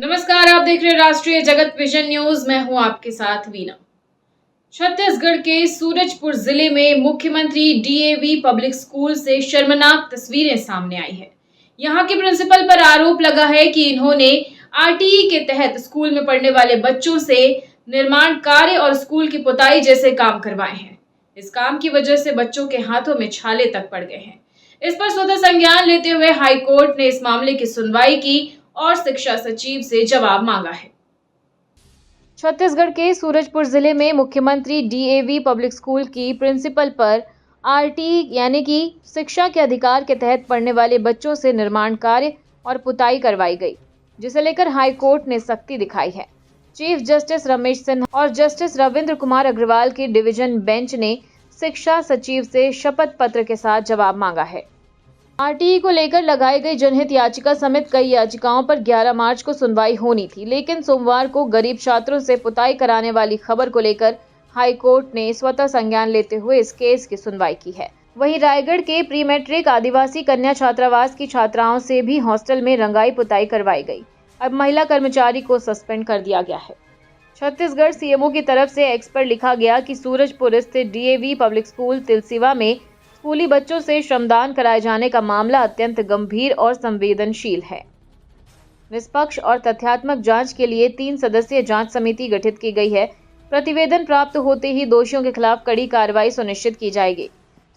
नमस्कार, आप देख रहे हैं राष्ट्रीय जगत विजन न्यूज। मैं हूं आपके साथ वीना। छत्तीसगढ़ के सूरजपुर जिले में मुख्यमंत्री डीएवी पब्लिक स्कूल से शर्मनाक तस्वीरें सामने आई है। यहां के प्रिंसिपल पर आरोप लगा है कि इन्होंने आरटीई के तहत स्कूल में पढ़ने वाले बच्चों से निर्माण कार्य और स्कूल की पुताई जैसे काम करवाए हैं। इस काम की वजह से बच्चों के हाथों में छाले तक पड़ गए हैं। इस पर स्वतः संज्ञान लेते हुए हाईकोर्ट ने इस मामले की सुनवाई की और शिक्षा सचिव से जवाब मांगा है। छत्तीसगढ़ के सूरजपुर जिले में मुख्यमंत्री डीएवी पब्लिक स्कूल की प्रिंसिपल पर आरटी यानी कि शिक्षा के अधिकार के तहत पढ़ने वाले बच्चों से निर्माण कार्य और पुताई करवाई गई, जिसे लेकर हाईकोर्ट ने सख्ती दिखाई है। चीफ जस्टिस रमेश सिन्हा और जस्टिस रविंद्र कुमार अग्रवाल की डिवीजन बेंच ने शिक्षा सचिव से शपथ पत्र के साथ जवाब मांगा है। आरटीई को लेकर लगाई गई जनहित याचिका समेत कई याचिकाओं पर 11 मार्च को सुनवाई होनी थी, लेकिन सोमवार को गरीब छात्रों से पुताई कराने वाली खबर को लेकर हाईकोर्ट ने स्वतः संज्ञान लेते हुए इस केस की सुनवाई की है। वहीं रायगढ़ के प्री मैट्रिक आदिवासी कन्या छात्रावास की छात्राओं से भी हॉस्टल में रंगाई पुताई करवाई गई। अब महिला कर्मचारी को सस्पेंड कर दिया गया है। छत्तीसगढ़ सीएमओ की तरफ से एक्स पर लिखा गया कि सूरजपुर स्थित डीएवी पब्लिक स्कूल तिलसिवा में स्कूली बच्चों से श्रमदान कराए जाने का मामला अत्यंत गंभीर और संवेदनशील है। निष्पक्ष और तथ्यात्मक जांच के लिए 3 सदस्यीय जांच समिति गठित की गई है। प्रतिवेदन प्राप्त होते ही दोषियों के खिलाफ कड़ी कार्रवाई सुनिश्चित की जाएगी।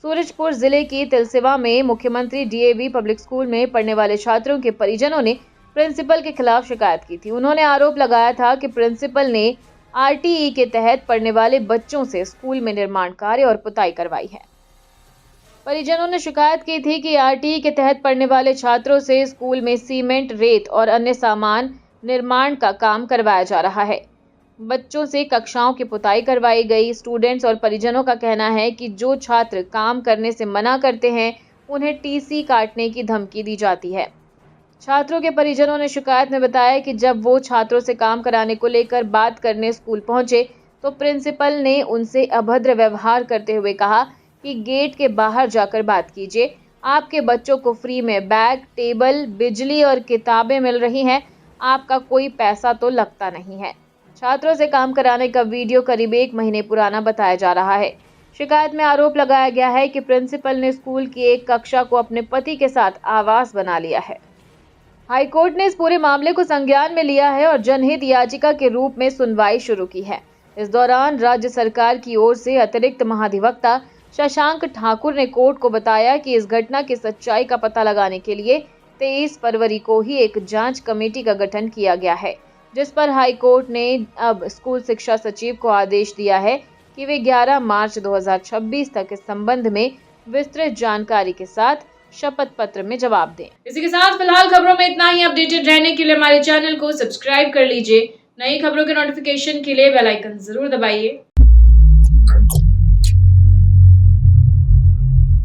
सूरजपुर जिले की तिलसिवा में मुख्यमंत्री डीएवी पब्लिक स्कूल में पढ़ने वाले छात्रों के परिजनों ने प्रिंसिपल के खिलाफ शिकायत की थी। उन्होंने आरोप लगाया था कि प्रिंसिपल ने आरटीई के तहत पढ़ने वाले बच्चों से स्कूल में निर्माण कार्य और पुताई करवाई है। परिजनों ने शिकायत की थी कि आरटीई के तहत पढ़ने वाले छात्रों से स्कूल में सीमेंट, रेत और अन्य सामान निर्माण का काम करवाया जा रहा है। बच्चों से कक्षाओं की पुताई करवाई गई। स्टूडेंट्स और परिजनों का कहना है कि जो छात्र काम करने से मना करते हैं, उन्हें टीसी काटने की धमकी दी जाती है। छात्रों के परिजनों ने शिकायत में बताया कि जब वो छात्रों से काम कराने को लेकर बात करने स्कूल पहुंचे, तो प्रिंसिपल ने उनसे अभद्र व्यवहार करते हुए कहा कि गेट के बाहर जाकर बात कीजिए। आपके बच्चों को फ्री में बैग, टेबल, बिजली और किताबें मिल रही हैं। आपका कोई पैसा तो लगता नहीं है। छात्रों से काम कराने का वीडियो करीब 1 महीने पुराना बताया जा रहा है। शिकायत में आरोप लगाया गया है कि प्रिंसिपल ने स्कूल की एक कक्षा को अपने पति के साथ आवास बना लिया है। हाईकोर्ट ने इस पूरे मामले को संज्ञान में लिया है और जनहित याचिका के रूप में सुनवाई शुरू की है। इस दौरान राज्य सरकार की ओर से अतिरिक्त महाधिवक्ता शशांक ठाकुर ने कोर्ट को बताया कि इस घटना की सच्चाई का पता लगाने के लिए 23 फरवरी को ही एक जांच कमेटी का गठन किया गया है, जिस पर हाईकोर्ट ने अब स्कूल शिक्षा सचिव को आदेश दिया है कि वे 11 मार्च 2026 तक इस संबंध में विस्तृत जानकारी के साथ शपथ पत्र में जवाब दें। इसी के साथ फिलहाल खबरों में इतना ही। अपडेटेड रहने के लिए हमारे चैनल को सब्सक्राइब कर लीजिए। नई खबरों के नोटिफिकेशन के लिए बेल आइकन जरूर दबाइए।